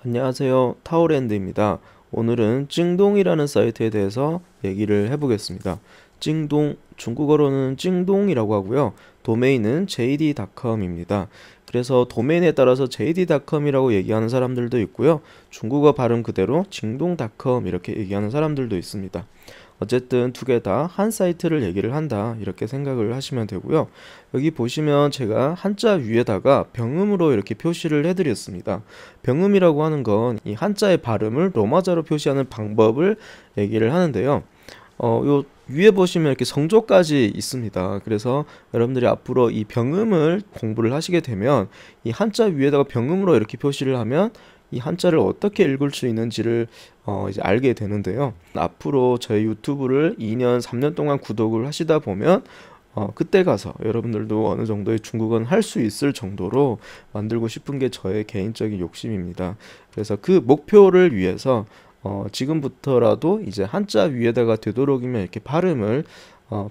안녕하세요. 타오랜드입니다. 오늘은 찡동이라는 사이트에 대해서 얘기를 해보겠습니다. 찡동, 중국어로는 찡동이라고 하고요. 도메인은 jd.com입니다. 그래서 도메인에 따라서 jd.com이라고 얘기하는 사람들도 있고요. 중국어 발음 그대로 징동.com 이렇게 얘기하는 사람들도 있습니다. 어쨌든 두 개 다 한 사이트를 얘기를 한다 이렇게 생각을 하시면 되고요. 여기 보시면 제가 한자 위에다가 병음으로 이렇게 표시를 해드렸습니다. 병음이라고 하는 건 이 한자의 발음을 로마자로 표시하는 방법을 얘기를 하는데요. 요 위에 보시면 이렇게 성조까지 있습니다. 그래서 여러분들이 앞으로 이 병음을 공부를 하시게 되면 이 한자 위에다가 병음으로 이렇게 표시를 하면 이 한자를 어떻게 읽을 수 있는지를 이제 알게 되는데요. 앞으로 저희 유튜브를 2년, 3년 동안 구독을 하시다 보면 그때 가서 여러분들도 어느 정도의 중국어는 할 수 있을 정도로 만들고 싶은 게 저의 개인적인 욕심입니다. 그래서 그 목표를 위해서 지금부터라도 이제 한자 위에다가 되도록이면 이렇게 발음을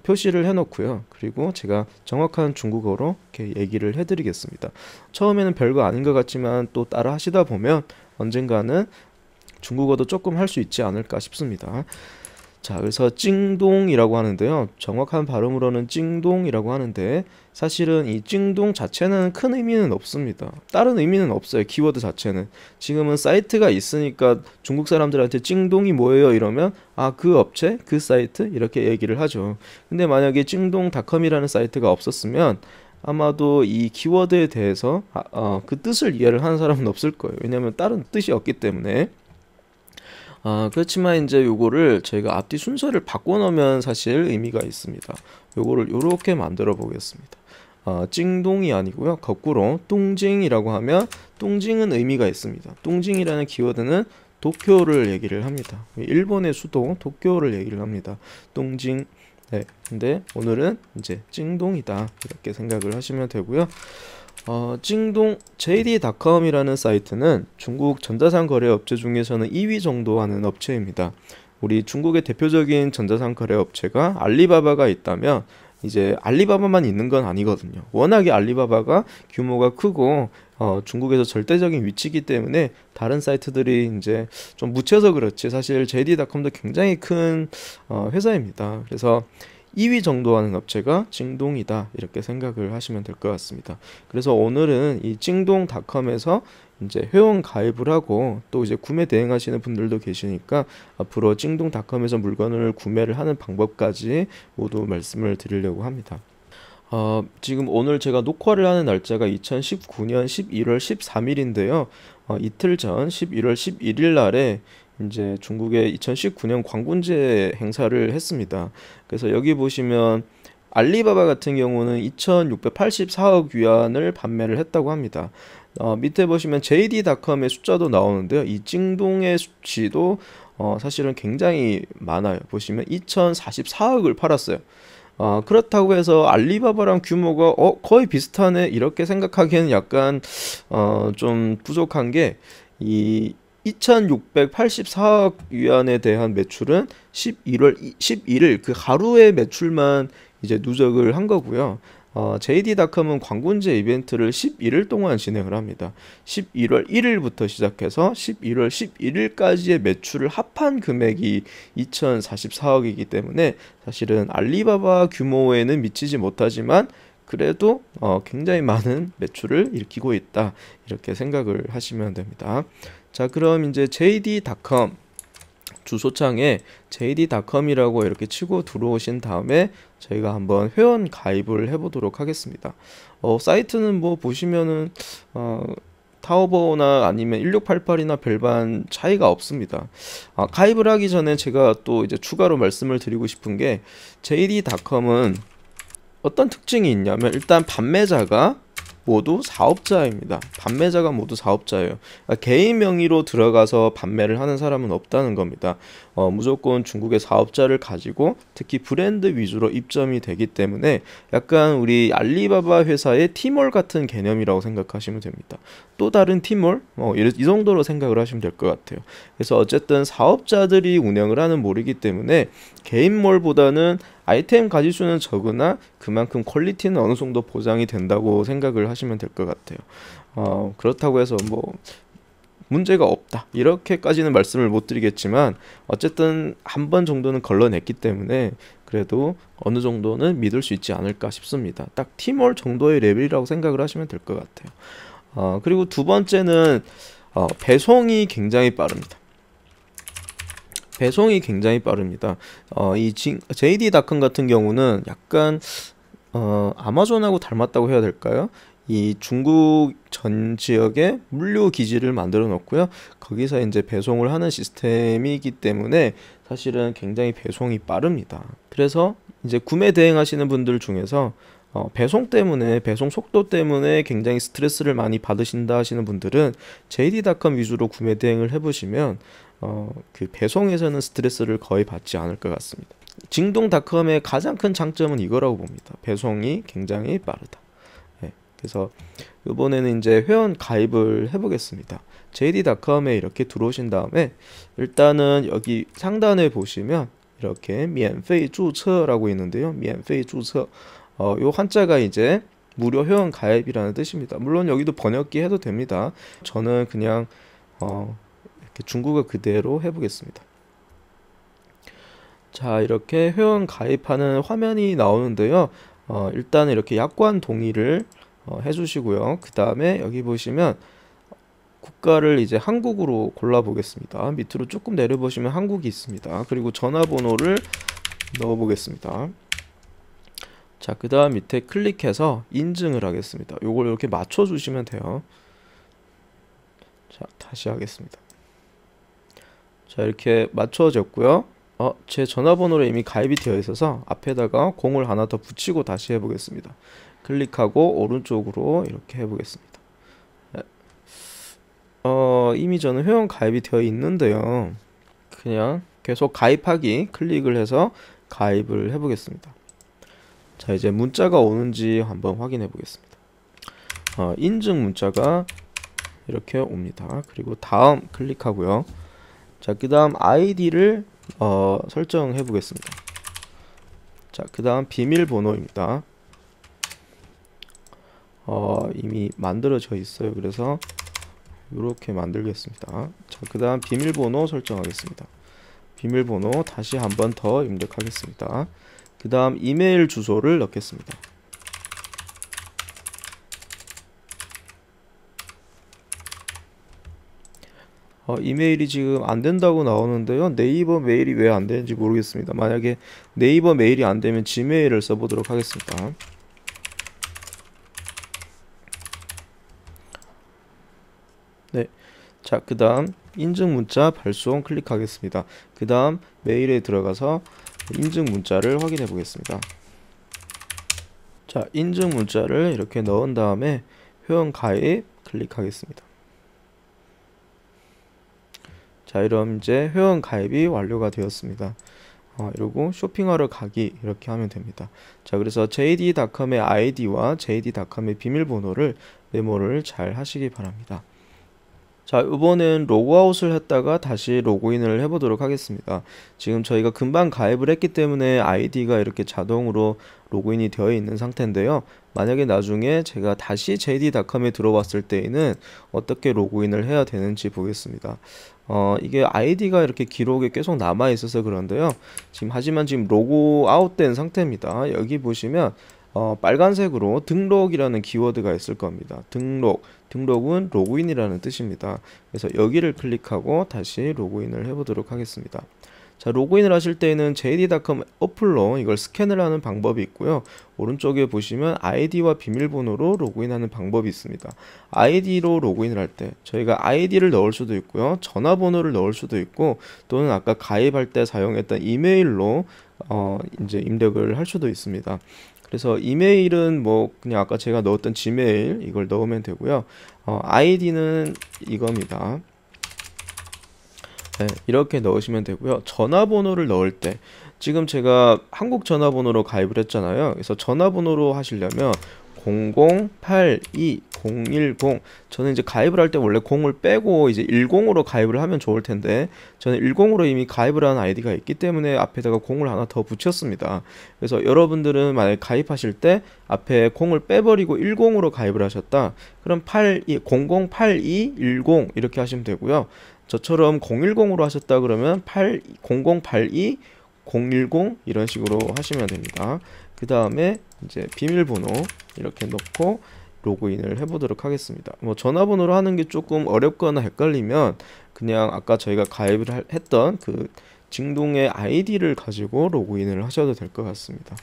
표시를 해놓고요. 그리고 제가 정확한 중국어로 이렇게 얘기를 해드리겠습니다. 처음에는 별거 아닌 것 같지만 또 따라 하시다 보면 언젠가는 중국어도 조금 할 수 있지 않을까 싶습니다. 자, 그래서 찡동이라고 하는데요. 정확한 발음으로는 찡동이라고 하는데 사실은 이 찡동 자체는 큰 의미는 없습니다. 다른 의미는 없어요. 키워드 자체는. 지금은 사이트가 있으니까 중국 사람들한테 찡동이 뭐예요? 이러면 그 업체, 그 사이트 이렇게 얘기를 하죠. 근데 만약에 찡동닷컴이라는 사이트가 없었으면 아마도 이 키워드에 대해서 그 뜻을 이해를 하는 사람은 없을 거예요. 왜냐하면 다른 뜻이 없기 때문에. 그렇지만 이제 요거를 저희가 앞뒤 순서를 바꿔놓으면 사실 의미가 있습니다. 요거를 요렇게 만들어 보겠습니다. 찡동이 아니고요. 거꾸로 뚱징이라고 하면 뚱징은 의미가 있습니다. 뚱징이라는 키워드는 도쿄를 얘기를 합니다. 일본의 수도 도쿄를 얘기를 합니다. 뚱징. 네. 근데 오늘은 이제 찡동이다. 이렇게 생각을 하시면 되고요. 찡동 JD.com이라는 사이트는 중국 전자상 거래 업체 중에서는 2위 정도 하는 업체입니다. 우리 중국의 대표적인 전자상 거래 업체가 알리바바가 있다면 이제 알리바바만 있는 건 아니거든요. 워낙에 알리바바가 규모가 크고 중국에서 절대적인 위치이기 때문에 다른 사이트들이 이제 좀 묻혀서 그렇지 사실 JD.com도 굉장히 큰 회사입니다. 그래서 2위 정도 하는 업체가 찡동이다 이렇게 생각을 하시면 될 것 같습니다. 그래서 오늘은 이 찡동닷컴에서 이제 회원 가입을 하고 또 이제 구매 대행하시는 분들도 계시니까 앞으로 찡동닷컴에서 물건을 구매를 하는 방법까지 모두 말씀을 드리려고 합니다. 지금 오늘 제가 녹화를 하는 날짜가 2019년 11월 13일인데요. 이틀 전 11월 11일 날에 이제 중국의 2019년 광군제 행사를 했습니다. 그래서 여기 보시면 알리바바 같은 경우는 2,684억 위안을 판매를 했다고 합니다. 밑에 보시면 JD.com의 숫자도 나오는데요. 이 찡동의 수치도 사실은 굉장히 많아요. 보시면 2,044억을 팔았어요. 그렇다고 해서 알리바바랑 규모가 거의 비슷하네 이렇게 생각하기에는 약간 좀 부족한 게 이 2684억 위안에 대한 매출은 11월 11일 그 하루의 매출만 이제 누적을 한 거고요. JD.com은 광군제 이벤트를 11일 동안 진행을 합니다. 11월 1일부터 시작해서 11월 11일까지의 매출을 합한 금액이 2044억이기 때문에 사실은 알리바바 규모에는 미치지 못하지만 그래도 굉장히 많은 매출을 일으키고 있다. 이렇게 생각을 하시면 됩니다. 자, 그럼 이제 JD.com 주소창에 jd.com이라고 이렇게 치고 들어오신 다음에 저희가 한번 회원 가입을 해보도록 하겠습니다. 사이트는 뭐 보시면은 타오버나 아니면 1688이나 별반 차이가 없습니다. 가입을 하기 전에 제가 또 이제 추가로 말씀을 드리고 싶은 게 jd.com은 어떤 특징이 있냐면 일단 판매자가 모두 사업자입니다. 판매자가 모두 사업자예요. 그러니까 개인 명의로 들어가서 판매를 하는 사람은 없다는 겁니다. 무조건 중국의 사업자를 가지고 특히 브랜드 위주로 입점이 되기 때문에 약간 우리 알리바바 회사의 티몰 같은 개념이라고 생각하시면 됩니다. 또 다른 티몰? 이 정도로 생각을 하시면 될 것 같아요. 그래서 어쨌든 사업자들이 운영을 하는 몰이기 때문에 개인 몰보다는 아이템 가지수는 적으나 그만큼 퀄리티는 어느 정도 보장이 된다고 생각을 하시면 될 것 같아요. 그렇다고 해서 뭐 문제가 없다 이렇게까지는 말씀을 못 드리겠지만 어쨌든 한 번 정도는 걸러냈기 때문에 그래도 어느 정도는 믿을 수 있지 않을까 싶습니다. 딱 티몰 정도의 레벨이라고 생각을 하시면 될 것 같아요. 그리고 두 번째는 배송이 굉장히 빠릅니다. 배송이 굉장히 빠릅니다. 이 JD.com 같은 경우는 약간 아마존하고 닮았다고 해야 될까요? 이 중국 전 지역에 물류 기지를 만들어 놓고요. 거기서 이제 배송을 하는 시스템이기 때문에 사실은 굉장히 배송이 빠릅니다. 그래서 이제 구매 대행하시는 분들 중에서 배송 때문에 배송 속도 때문에 굉장히 스트레스를 많이 받으신다 하시는 분들은 JD.com 위주로 구매 대행을 해보시면 그 배송에서는 스트레스를 거의 받지 않을 것 같습니다. 징동닷컴의 가장 큰 장점은 이거라고 봅니다. 배송이 굉장히 빠르다. 네, 그래서 이번에는 이제 회원 가입을 해보겠습니다. JD.com에 이렇게 들어오신 다음에 일단은 여기 상단에 보시면 이렇게 免费注册라고 있는데요. 免费注册요 한자가 이제 무료 회원 가입이라는 뜻입니다. 물론 여기도 번역기 해도 됩니다. 저는 그냥 이렇게 중국어 그대로 해보겠습니다. 자, 이렇게 회원 가입하는 화면이 나오는데요. 일단 이렇게 약관 동의를 해주시고요. 그 다음에 여기 보시면 국가를 이제 한국으로 골라 보겠습니다. 밑으로 조금 내려보시면 한국이 있습니다. 그리고 전화번호를 넣어 보겠습니다. 자, 그 다음 밑에 클릭해서 인증을 하겠습니다. 요걸 이렇게 맞춰 주시면 돼요. 자, 다시 하겠습니다. 자, 이렇게 맞춰졌고요. 제 전화번호로 이미 가입이 되어 있어서 앞에다가 0을 하나 더 붙이고 다시 해보겠습니다. 클릭하고 오른쪽으로 이렇게 해보겠습니다. 네. 이미 저는 회원 가입이 되어 있는데요. 그냥 계속 가입하기 클릭을 해서 가입을 해보겠습니다. 자, 이제 문자가 오는지 한번 확인해 보겠습니다. 인증 문자가 이렇게 옵니다. 그리고 다음 클릭하고요. 자, 그 다음 아이디를 설정해 보겠습니다. 자, 그 다음 비밀번호입니다. 이미 만들어져 있어요. 그래서 이렇게 만들겠습니다. 자, 그 다음 비밀번호 설정하겠습니다. 비밀번호 다시 한 번 더 입력하겠습니다. 그 다음 이메일 주소를 넣겠습니다. 이메일이 지금 안 된다고 나오는데요. 네이버 메일이 왜 안 되는지 모르겠습니다. 만약에 네이버 메일이 안 되면 지메일을 써보도록 하겠습니다. 네. 자, 그 다음 인증 문자 발송 클릭하겠습니다. 그 다음 메일에 들어가서 인증 문자를 확인해 보겠습니다. 자, 인증 문자를 이렇게 넣은 다음에 회원 가입 클릭하겠습니다. 자, 이러면 이제 회원 가입이 완료가 되었습니다. 이러고 쇼핑하러 가기 이렇게 하면 됩니다. 자, 그래서 JD.com의 아이디와 JD.com의 비밀번호를 메모를 잘 하시기 바랍니다. 자, 이번엔 로그아웃을 했다가 다시 로그인을 해보도록 하겠습니다. 지금 저희가 금방 가입을 했기 때문에 아이디가 이렇게 자동으로 로그인이 되어 있는 상태인데요. 만약에 나중에 제가 다시 JD.com에 들어왔을 때에는 어떻게 로그인을 해야 되는지 보겠습니다. 이게 아이디가 이렇게 기록에 계속 남아 있어서 그런데요. 하지만 지금 로그아웃 된 상태입니다. 여기 보시면 빨간색으로 등록이라는 키워드가 있을 겁니다. 등록은 로그인이라는 뜻입니다. 그래서 여기를 클릭하고 다시 로그인을 해보도록 하겠습니다. 자, 로그인을 하실 때는 JD.com 어플로 이걸 스캔을 하는 방법이 있고요. 오른쪽에 보시면 아이디와 비밀번호로 로그인하는 방법이 있습니다. 아이디로 로그인을 할 때 저희가 아이디를 넣을 수도 있고요. 전화번호를 넣을 수도 있고 또는 아까 가입할 때 사용했던 이메일로 이제 입력을 할 수도 있습니다. 그래서 이메일은 뭐 그냥 아까 제가 넣었던 지메일 이걸 넣으면 되고요. 아이디는 이겁니다. 네, 이렇게 넣으시면 되고요. 전화번호를 넣을 때 지금 제가 한국 전화번호로 가입을 했잖아요. 그래서 전화번호로 하시려면 0082010. 저는 이제 가입을 할 때 원래 0을 빼고 이제 10으로 가입을 하면 좋을 텐데 저는 10으로 이미 가입을 한 아이디가 있기 때문에 앞에다가 0을 하나 더 붙였습니다. 그래서 여러분들은 만약에 가입하실 때 앞에 0을 빼버리고 10으로 가입을 하셨다. 그럼 008210 이렇게 하시면 되고요. 저처럼 010으로 하셨다 그러면 0082 010 이런 식으로 하시면 됩니다. 그 다음에 이제 비밀번호 이렇게 넣고 로그인을 해보도록 하겠습니다. 뭐 전화번호로 하는 게 조금 어렵거나 헷갈리면 그냥 아까 저희가 가입을 했던 그 징동의 아이디를 가지고 로그인을 하셔도 될 것 같습니다.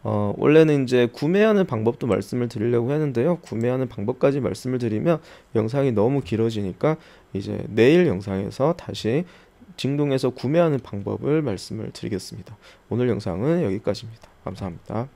원래는 이제 구매하는 방법도 말씀을 드리려고 했는데요. 구매하는 방법까지 말씀을 드리면 영상이 너무 길어지니까 이제 내일 영상에서 다시 징동에서 구매하는 방법을 말씀을 드리겠습니다. 오늘 영상은 여기까지입니다. 감사합니다.